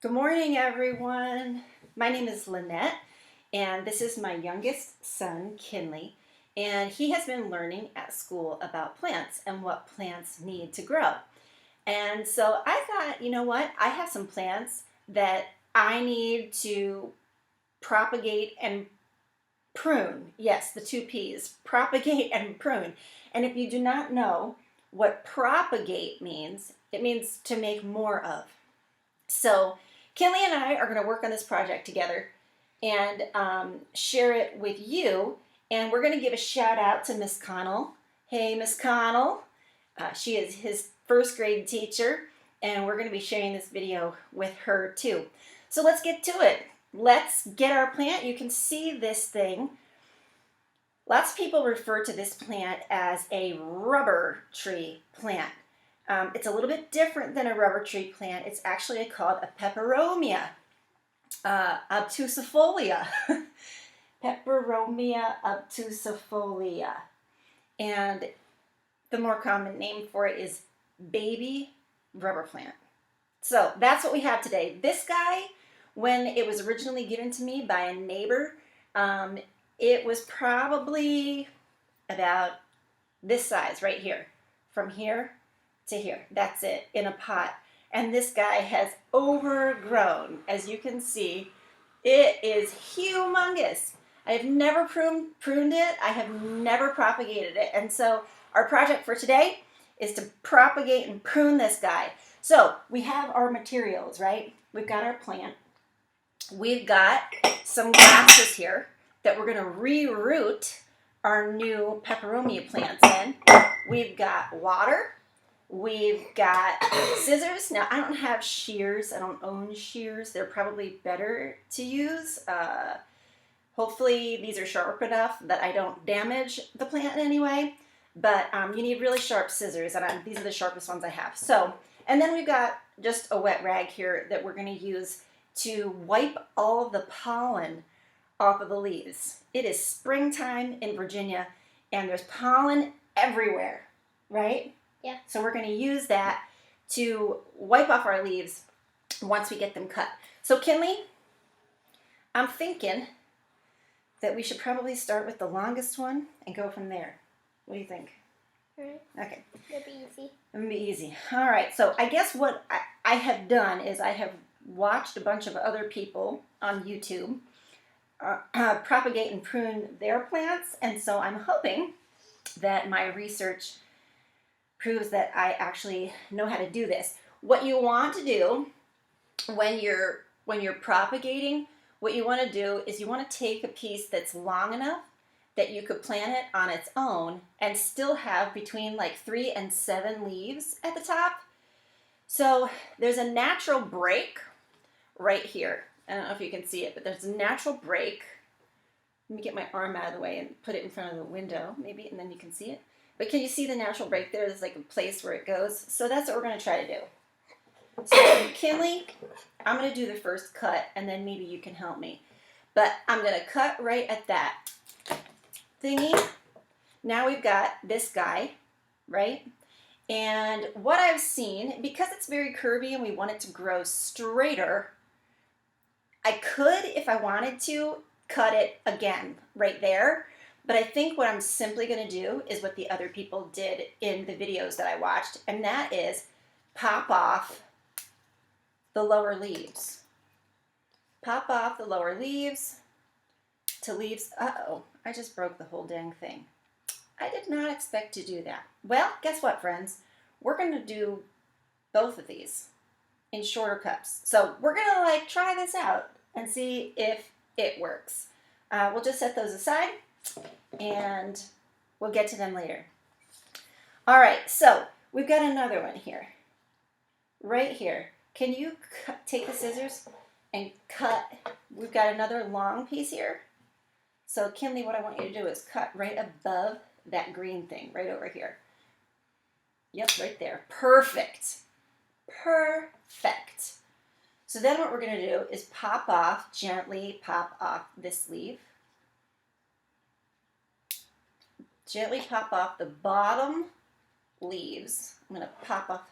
Good morning, everyone. My name is Lanette, and this is my youngest son, Kinley, and he has been learning at school about plants and what plants need to grow. And so I thought, you know what? I have some plants that I need to propagate and prune. Yes, the two P's, propagate and prune. And if you do not know what propagate means, it means to make more of. So Kinley and I are going to work on this project together and share it with you. And we're going to give a shout out to Miss Connell. Hey, Miss Connell. She is his first grade teacher, and we're going to be sharing this video with her too. So let's get to it. Let's get our plant. You can see this thing. Lots of people refer to this plant as a rubber tree plant. It's a little bit different than a rubber tree plant. It's actually called a Peperomia Obtusifolia. Peperomia Obtusifolia. And the more common name for it is baby rubber plant. So that's what we have today. This guy, when it was originally given to me by a neighbor, it was probably about this size right here, from here to here. That's it, in a pot. And this guy has overgrown. As you can see, it is humongous. I have never pruned it. I have never propagated it. And so our project for today is to propagate and prune this guy. So we have our materials, right? We've got our plant. We've got some grasses here that we're going to reroot our new peperomia plants in. We've got water. We've got scissors. Now, I don't have shears. I don't own shears. They're probably better to use. Hopefully, these are sharp enough that I don't damage the plant in any way. But you need really sharp scissors, and these are the sharpest ones I have. So, and then we've got just a wet rag here that we're going to use to wipe all of the pollen off of the leaves. It is springtime in Virginia, and there's pollen everywhere, right? Yeah. So we're going to use that to wipe off our leaves once we get them cut. So Kinley, I'm thinking that we should probably start with the longest one and go from there. What do you think? Alright. Okay. It'll be easy. It'll be easy. All right. So I guess what I have done is I have watched a bunch of other people on YouTube propagate and prune their plants, and so I'm hoping that my research proves that I actually know how to do this. What you want to do when you're propagating, what you want to do is you want to take a piece that's long enough that you could plant it on its own and still have between like 3 and 7 leaves at the top. So there's a natural break right here. I don't know if you can see it, but there's a natural break. Let me get my arm out of the way and put it in front of the window, maybe, and then you can see it. But can you see the natural break there? There's like a place where it goes. So that's what we're going to try to do. So Kinley, I'm going to do the first cut, and then maybe you can help me. But I'm going to cut right at that thingy. Now we've got this guy, right? And what I've seen, because it's very curvy and we want it to grow straighter, I could, if I wanted to, cut it again right there. But I think what I'm simply going to do is what the other people did in the videos that I watched, and that is pop off the lower leaves. Pop off the lower leaves to leaves. Uh-oh, I just broke the whole dang thing. I did not expect to do that. Well, guess what, friends? We're going to do both of these in shorter cuts. So we're going to try this out and see if it works. We'll just set those aside, and we'll get to them later. All right, so we've got another one here, right here. Can you take the scissors and cut? We've got another long piece here. So Kinley, what I want you to do is cut right above that green thing, right over here. Yep, right there. Perfect. Perfect. So then what we're going to do is gently pop off this leaf. Gently pop off the bottom leaves. I'm going to pop off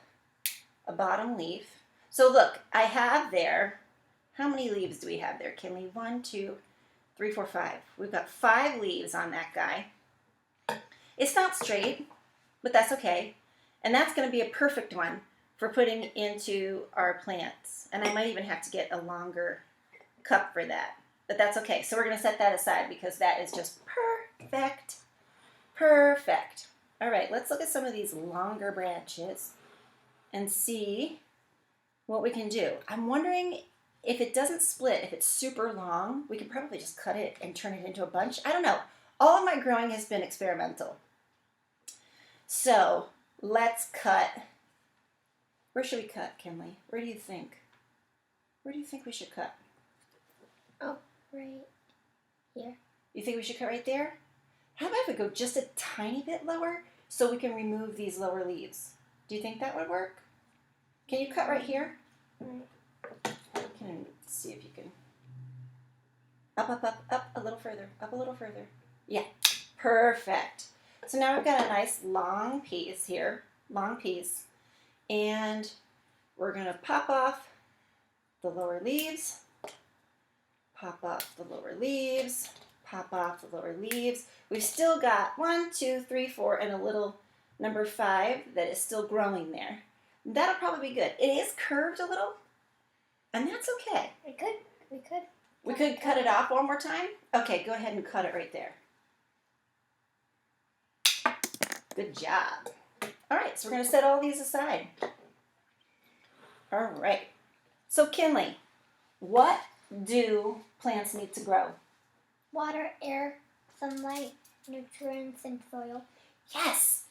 a bottom leaf. So look, I have there, how many leaves do we have there, Kinley? 1, 2, 3, 4, 5. We've got 5 leaves on that guy. It's not straight, but that's okay. And that's going to be a perfect one for putting into our plants. And I might even have to get a longer cup for that. But that's okay. So we're going to set that aside because that is just perfect. Perfect. All right, let's look at some of these longer branches and see what we can do. I'm wondering if it doesn't split, if it's super long, we could probably just cut it and turn it into a bunch. I don't know. All of my growing has been experimental. So let's cut. Where should we cut, Kinley? Where do you think? Where do you think we should cut? Oh, right here. You think we should cut right there? How about if we go just a tiny bit lower so we can remove these lower leaves? Do you think that would work? Can you cut right here? Right. Can see if you can. Up, a little further, up a little further. Yeah, perfect. So now we've got a nice long piece here, long piece, and we're gonna pop off the lower leaves, pop off the lower leaves, pop off the lower leaves. We've still got 1, 2, 3, 4, and a little number 5 that is still growing there. That'll probably be good. It is curved a little, and that's okay. We could cut it off one more time? Okay, go ahead and cut it right there. Good job. All right, so we're going to set all these aside. All right. So, Kinley, what do plants need to grow? Water, air, sunlight, nutrients, and soil. Yes.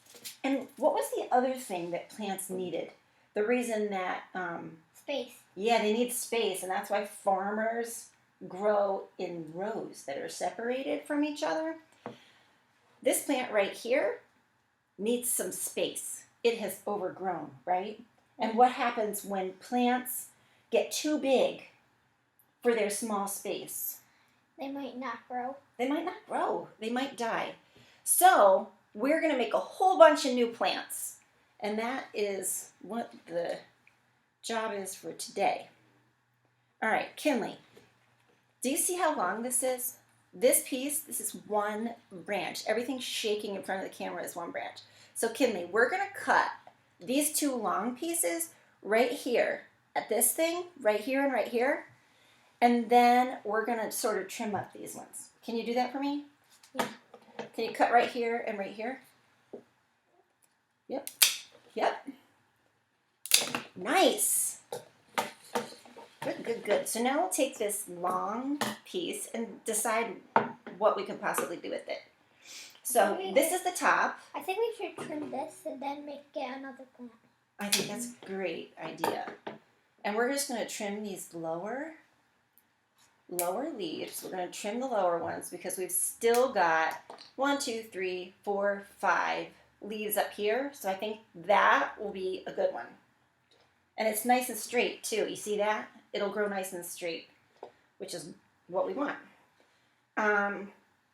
And what was the other thing that plants needed? The reason that, Space. yeah, they need space, and that's why farmers grow in rows that are separated from each other. This plant right here needs some space. It has overgrown, right? And what happens when plants get too big for their small space? They might not grow. They might not grow. They might die. So we're going to make a whole bunch of new plants. And that is what the job is for today. All right, Kinley, do you see how long this is? This piece, this is one branch. Everything shaking in front of the camera is one branch. So Kinley, we're going to cut these 2 long pieces right here at this thing, right here and right here. And then we're going to sort of trim up these ones. Can you do that for me? Yeah. Can you cut right here and right here? Yep. Yep. Nice. Good, good, good. So now we'll take this long piece and decide what we can possibly do with it. So this is the top. I think we should trim this and then get another plant. I think that's a great idea. And we're just going to trim these lower leaves. We're going to trim the lower ones because we've still got 1, 2, 3, 4, 5 leaves up here. So I think that will be a good one. And it's nice and straight too. You see that? It'll grow nice and straight, which is what we want.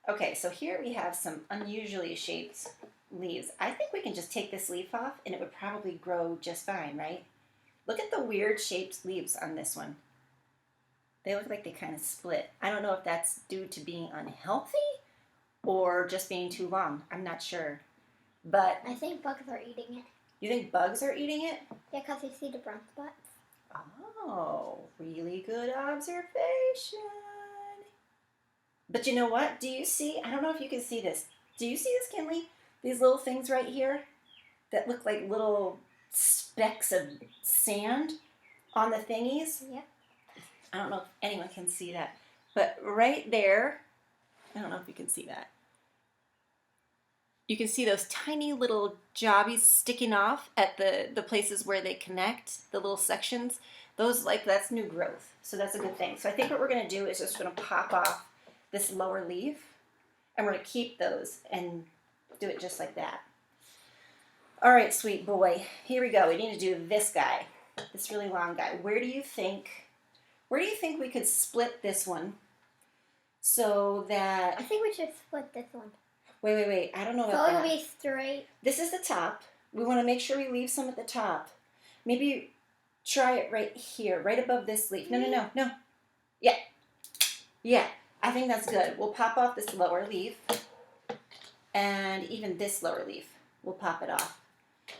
Okay, so here we have some unusually shaped leaves. I think we can just take this leaf off and it would probably grow just fine, right? Look at the weird shaped leaves on this one. They look like they kind of split. I don't know if that's due to being unhealthy or just being too long. I'm not sure. But I think bugs are eating it. You think bugs are eating it? Yeah, because you see the brown spots. Oh, really good observation. But you know what? Do you see? I don't know if you can see this. Do you see this, Kinley? These little things right here that look like little specks of sand on the thingies? Yeah. I don't know if anyone can see that. But right there, I don't know if you can see that. You can see those tiny little jobbies sticking off at the places where they connect, the little sections. Those, that's new growth. So that's a good thing. So I think what we're going to do is just going to pop off this lower leaf, and we're going to keep those and do it just like that. All right, sweet boy. Here we go. We need to do this guy, this really long guy. Where do you think we could split this one so that... I think we should split this one. Wait. I don't know about so that. It'll be straight. This is the top. We want to make sure we leave some at the top. Maybe try it right here, right above this leaf. No. Yeah. Yeah. I think that's good. We'll pop off this lower leaf. And even this lower leaf. We'll pop it off.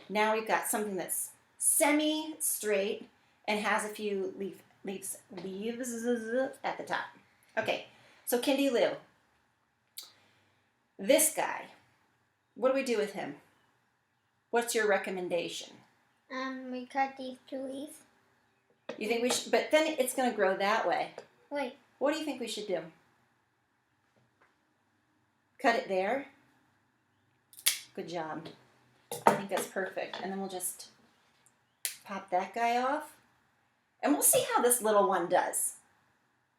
Now we've got something that's semi-straight and has a few leaves at the top. Okay. So Kindy Lou. This guy. What do we do with him? What's your recommendation? We cut these 2 leaves. You think we should, but then it's going to grow that way. Wait. What do you think we should do? Cut it there? Good job. I think that's perfect. And then we'll just pop that guy off. And we'll see how this little one does.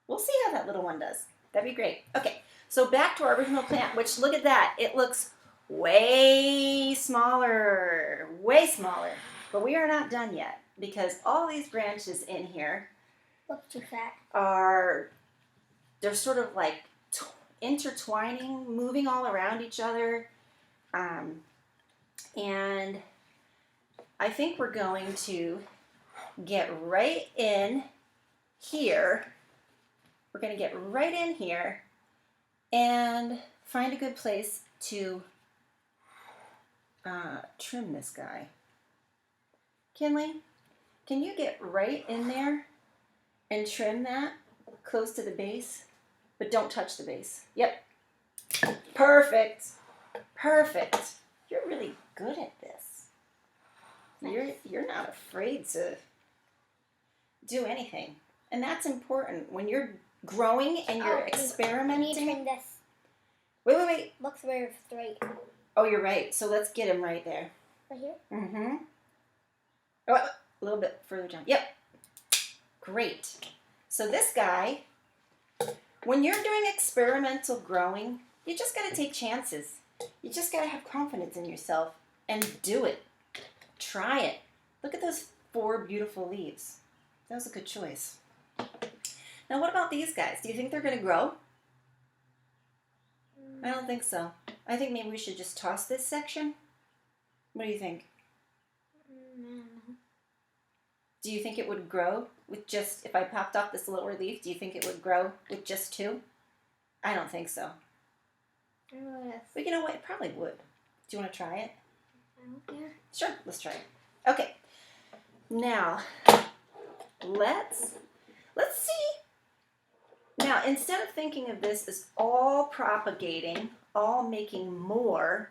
We'll see how that little one does. That'd be great. Okay, so back to our original plant, which look at that. It looks way smaller. But we are not done yet because all these branches in here Look too fat. they're sort of like intertwining, moving all around each other. And I think we're going to get right in here. We're going to get right in here and find a good place to trim this guy. Kinley, can you get right in there and trim that close to the base? But don't touch the base. Yep. Perfect. Perfect. You're really good at this. You're not afraid to do anything. And that's important. When you're growing and you're experimenting. I need to trim this. Wait. Looks very straight. Oh, you're right. So let's get him right there. Right here? Mm-hmm. Oh, a little bit further down. Yep. Great. So this guy, when you're doing experimental growing, you just got to take chances. You just got to have confidence in yourself and do it. Try it. Look at those 4 beautiful leaves. That was a good choice. Now, what about these guys? Do you think they're going to grow? I don't think so. I think maybe we should just toss this section. What do you think? Do you think it would grow with just, if I popped off this lower leaf, do you think it would grow with just 2? I don't think so. But you know what? It probably would. Do you want to try it? I don't care. Sure, let's try it. Okay. Now, let's see. Now, instead of thinking of this as all propagating, all making more,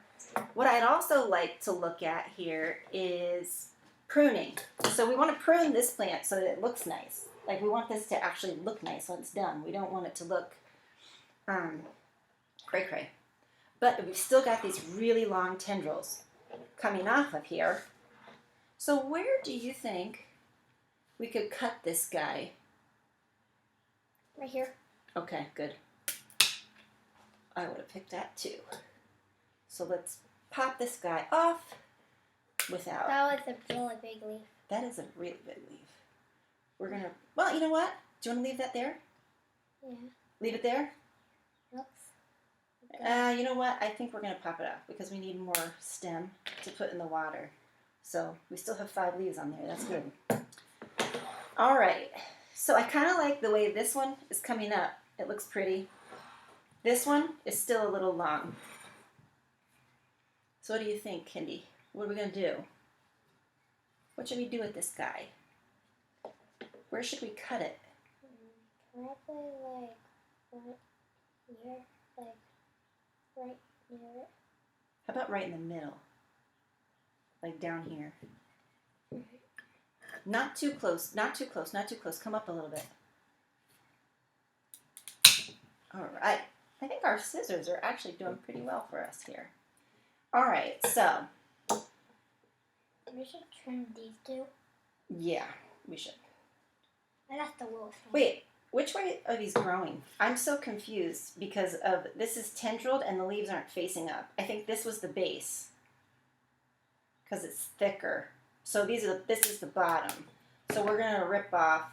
what I'd also like to look at here is pruning. So we want to prune this plant so that it looks nice. Like we want this to actually look nice when it's done. We don't want it to look cray-cray. But we've still got these really long tendrils coming off of here. So where do you think we could cut this guy? Right here. Okay, good. I would have picked that too. So let's pop this guy off without... That was a really big leaf. That is a really big leaf. We're going to... Well, you know what? Do you want to leave that there? Yeah. Leave it there? Looks good. You know what? I think we're going to pop it off because we need more stem to put in the water. So we still have 5 leaves on there. That's good. All right. So I kind of like the way this one is coming up. It looks pretty. This one is still a little long. So what do you think, Kindy? What are we going to do? What should we do with this guy? Where should we cut it? Probably like right here, like right near it. How about right in the middle? Like down here. Not too close, not too close, not too close. Come up a little bit. All right. I think our scissors are actually doing pretty well for us here. All right, so. We should trim these 2. Yeah, we should. That's the lowest one. Wait, which way are these growing? I'm so confused because of this is tendrilled and the leaves aren't facing up. I think this was the base because it's thicker. So this is the bottom. So we're going to rip off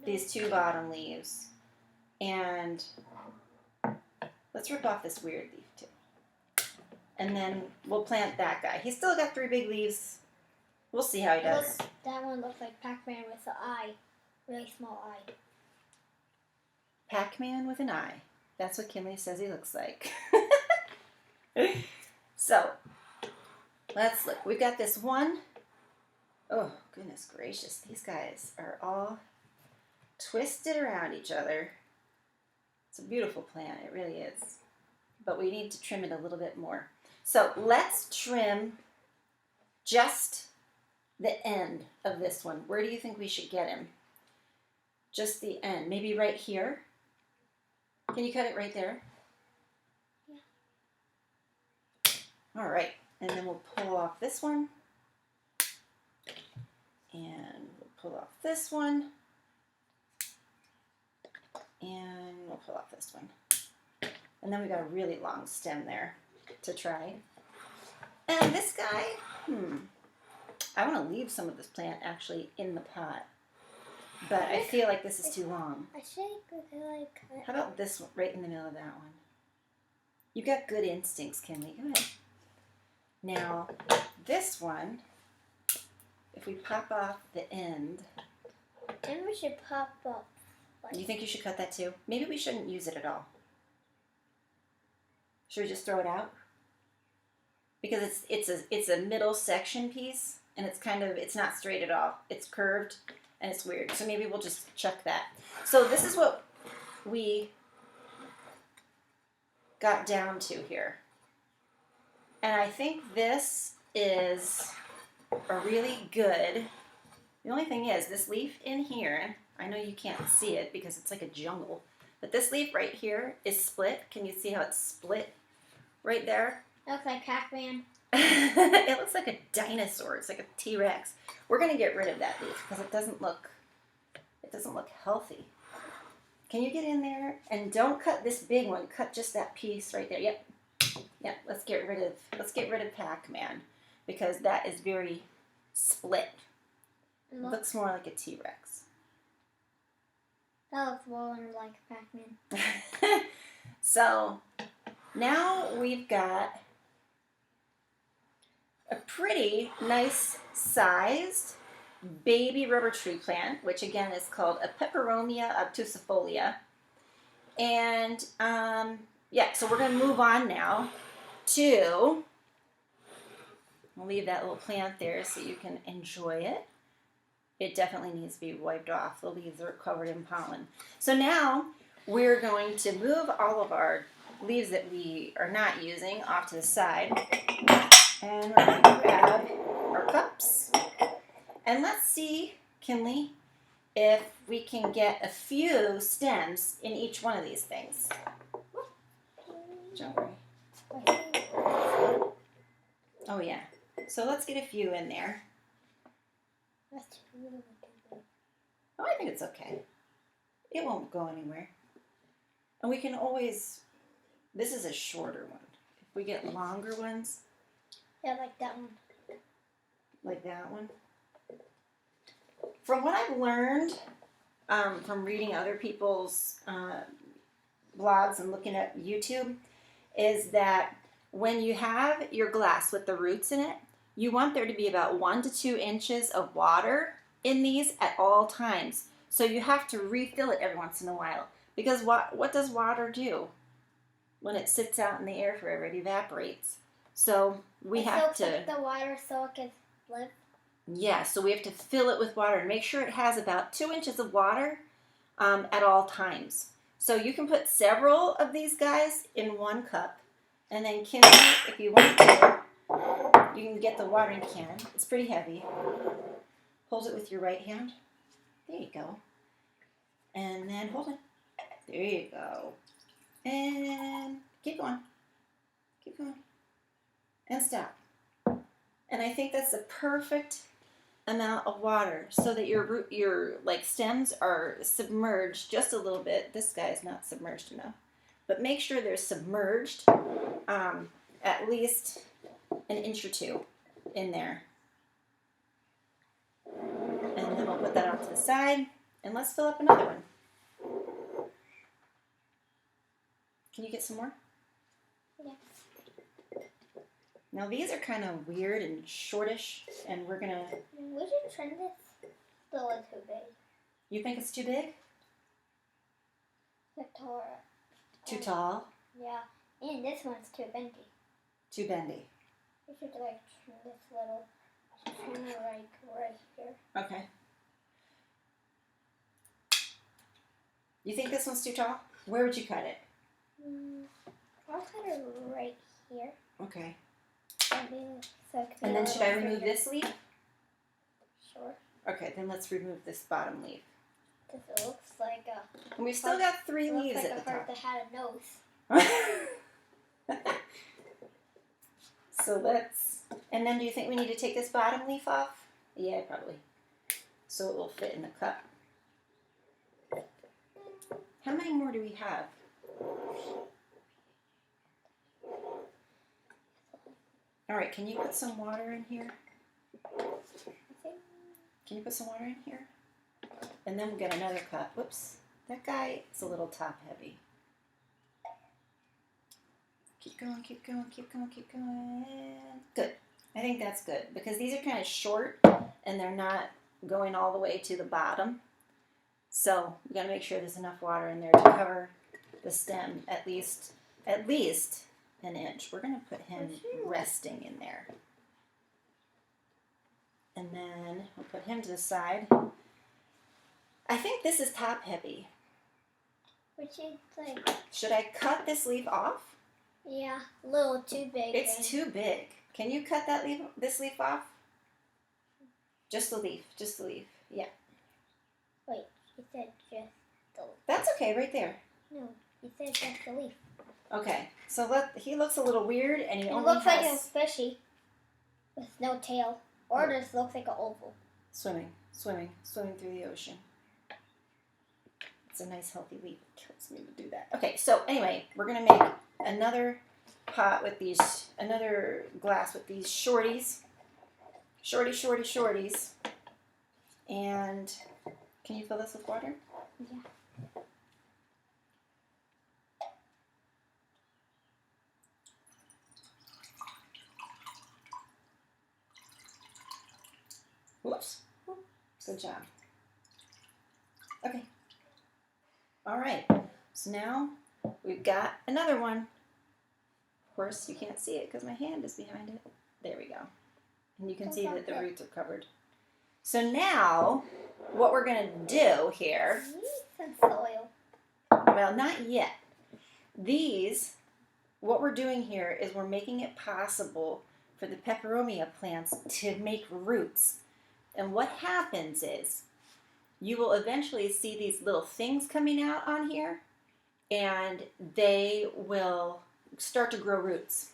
these 2 bottom leaves and let's rip off this weird leaf too. And then we'll plant that guy. He's still got 3 big leaves. We'll see how he does. That one looks like Pac-Man with an eye. Really small eye. Pac-Man with an eye. That's what Kinley says he looks like. So, let's look. We've got this one. Oh, goodness gracious. These guys are all twisted around each other. It's a beautiful plant. It really is. But we need to trim it a little bit more. So, let's trim just the end of this one. Where do you think we should get him? Just the end. Maybe right here. Can you cut it right there? Yeah. All right. And then we'll pull off this one. And we'll pull off this one. And we'll pull off this one. And then we got a really long stem there to try. And this guy, I want to leave some of this plant actually in the pot. But I feel like this is too long. I think like. How about this one right in the middle of that one? You got good instincts, Kinley. Go ahead. Now, this one, if we pop off the end. Then we should pop up. You think you should cut that too? Maybe we shouldn't use it at all. Should we just throw it out? Because it's a middle section piece, and it's not straight at all. It's curved, and it's weird. So maybe we'll just chuck that. So this is what we got down to here. And I think this is a really good. The only thing is, this leaf in here, I know you can't see it because it's like a jungle, but this leaf right here is split. Can you see how it's split right there? It looks like Pac-Man. It looks like a dinosaur. It's like a T-Rex. We're going to get rid of that leaf because it doesn't look healthy. Can you get in there? And don't cut this big one. Cut just that piece right there. Yep. Yep. Let's get rid of Pac-Man because that is very split. It looks more like a T-Rex. That looks more like Pac-Man. So now we've got a pretty nice sized baby rubber tree plant, which again is called a Peperomia Obtusifolia. And yeah, so we're going to move on now to, we'll leave that little plant there so you can enjoy it. It definitely needs to be wiped off. The leaves are covered in pollen. So now we're going to move all of our leaves that we are not using off to the side. And we're going to grab our cups. And let's see, Kinley, if we can get a few stems in each one of these things. Don't worry. Oh yeah. So let's get a few in there. That's really good. Oh, I think it's okay. It won't go anywhere. And we can always, this is a shorter one. If we get longer ones. Yeah, like that one. Like that one. From what I've learned from reading other people's blogs and looking at YouTube, is that when you have your glass with the roots in it, you want there to be about 1 to 2 inches of water in these at all times. So you have to refill it every once in a while. Because what does water do? When it sits out in the air forever, it evaporates. So we have to... the water so it can live? Yeah, so we have to fill it with water and make sure it has about 2 inches of water at all times. So you can put several of these guys in one cup. And then Kinley, if you want to, you can get the watering can. It's pretty heavy. Hold it with your right hand. There you go. And then hold it. There you go. And keep going. Keep going. And stop. And I think that's the perfect amount of water so that your like stems are submerged just a little bit. This guy is not submerged enough. But make sure they're submerged at least an inch or 2 in there. And then we'll put that off to the side. And let's fill up another one. Can you get some more? Yeah. Now these are kind of weird and shortish, and we're gonna... We should trim this a little too big. You think it's too big? Too tall? Yeah, and this one's too bendy. Too bendy. We should like trim this little, trim it like right here. Okay. You think this one's too tall? Where would you cut it? I'll cut it right here. Okay. So And then should I remove this leaf? Sure. Okay, then let's remove this bottom leaf. Because it looks like a... And we've still got 3 leaves like at the a heart top. that had a nose. So let's... And then do you think we need to take this bottom leaf off? Yeah, probably. So it will fit in the cup. How many more do we have? All right, can you put some water in here? Can you put some water in here? And then we'll get another cup. Whoops, that guy is a little top heavy. Keep going, keep going, keep going, keep going. Good. I think that's good because these are kind of short and they're not going all the way to the bottom. So we got to make sure there's enough water in there to cover the stem at least an inch. We're going to put him resting in there. And then we'll put him to the side. I think this is top heavy. Which is like... Should I cut this leaf off? Yeah, a little too big. It's too big. Can you cut this leaf off? Just the leaf, yeah. Wait, you said just the leaf. That's okay, right there. No, you said just the leaf. Okay, so he looks a little weird and he It only looks like a has... fishy with no tail. Or just looks like an oval. Swimming through the ocean. It's a nice healthy leaf. It kills me to do that. Okay, so anyway, we're going to make another pot with these, another glass with these shorties. Shorties. And can you fill this with water? Yeah. Whoops. Good job. Okay. All right. So now we've got another one. Of course, you can't see it because my hand is behind it. There we go. And you can see that the roots are covered. So now, what we're going to do here... Some soil. Well, not yet. What we're doing here is we're making it possible for the peperomia plants to make roots. And what happens is you will eventually see these little things coming out on here and they will start to grow roots.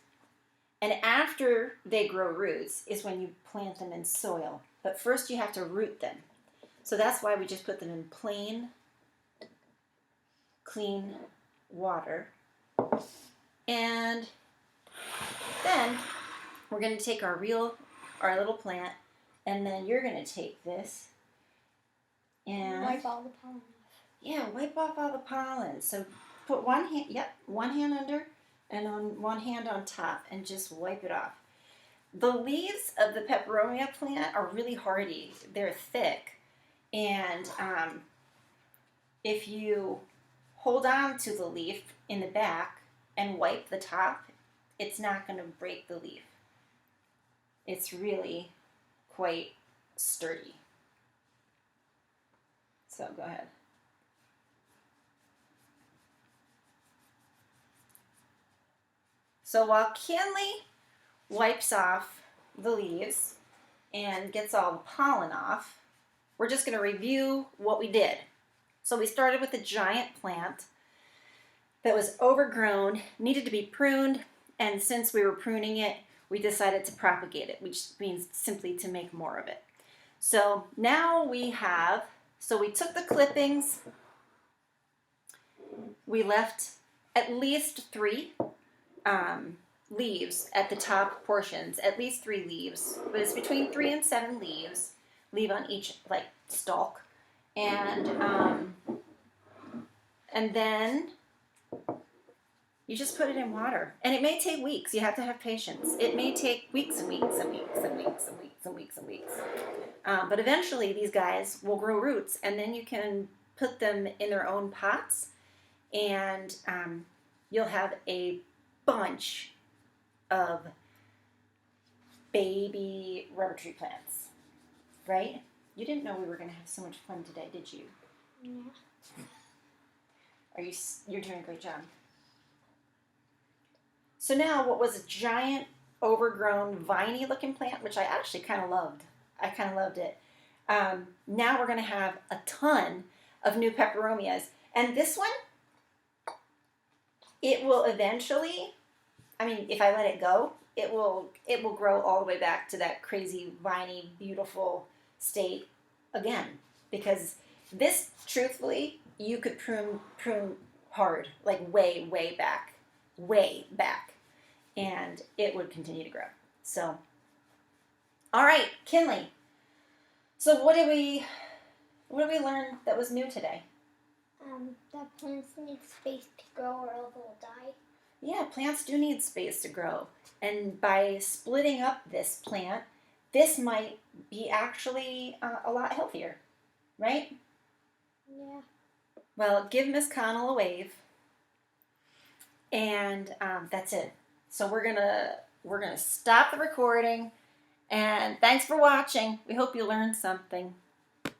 And after they grow roots is when you plant them in soil. But first you have to root them. So that's why we just put them in plain, clean water. And then we're going to take our little plant, and then you're going to take this and Wipe all the pollen off. Yeah, wipe off all the pollen. So put one hand under and on one hand on top and just wipe it off. The leaves of the peperomia plant are really hardy. They're thick. And if you hold on to the leaf in the back and wipe the top, it's not going to break the leaf. It's really quite sturdy. So go ahead. So while Kinley wipes off the leaves and gets all the pollen off, we're just going to review what we did. So we started with a giant plant that was overgrown, needed to be pruned, and since we were pruning it, we decided to propagate it, which means simply to make more of it. So now we took the clippings, we left at least 3 leaves at the top portions, at least 3 leaves, but it's between 3 and 7 leaves, leave on each stalk, and then You just put it in water. And it may take weeks. You have to have patience. It may take weeks and weeks and weeks and weeks and weeks and weeks and weeks. But eventually these guys will grow roots, and then you can put them in their own pots, and you'll have a bunch of baby rubber tree plants, right? You didn't know we were going to have so much fun today, did you? Yeah. You're doing a great job. So now what was a giant, overgrown, viney looking plant, which I actually kind of loved. I kind of loved it. Now we're going to have a ton of new peperomias. And this one, it will eventually, I mean, if I let it go, it will grow all the way back to that crazy, viney, beautiful state again. Because this, truthfully, you could prune hard, like way, way back. And it would continue to grow. So, all right, Kinley. So what did we learn that was new today? That plants need space to grow or else they'll die. Yeah, plants do need space to grow. And by splitting up this plant, this might be actually a lot healthier, right? Yeah. Well, give Miss Connell a wave. And that's it. So we're gonna stop the recording. And thanks for watching. We hope you learned something.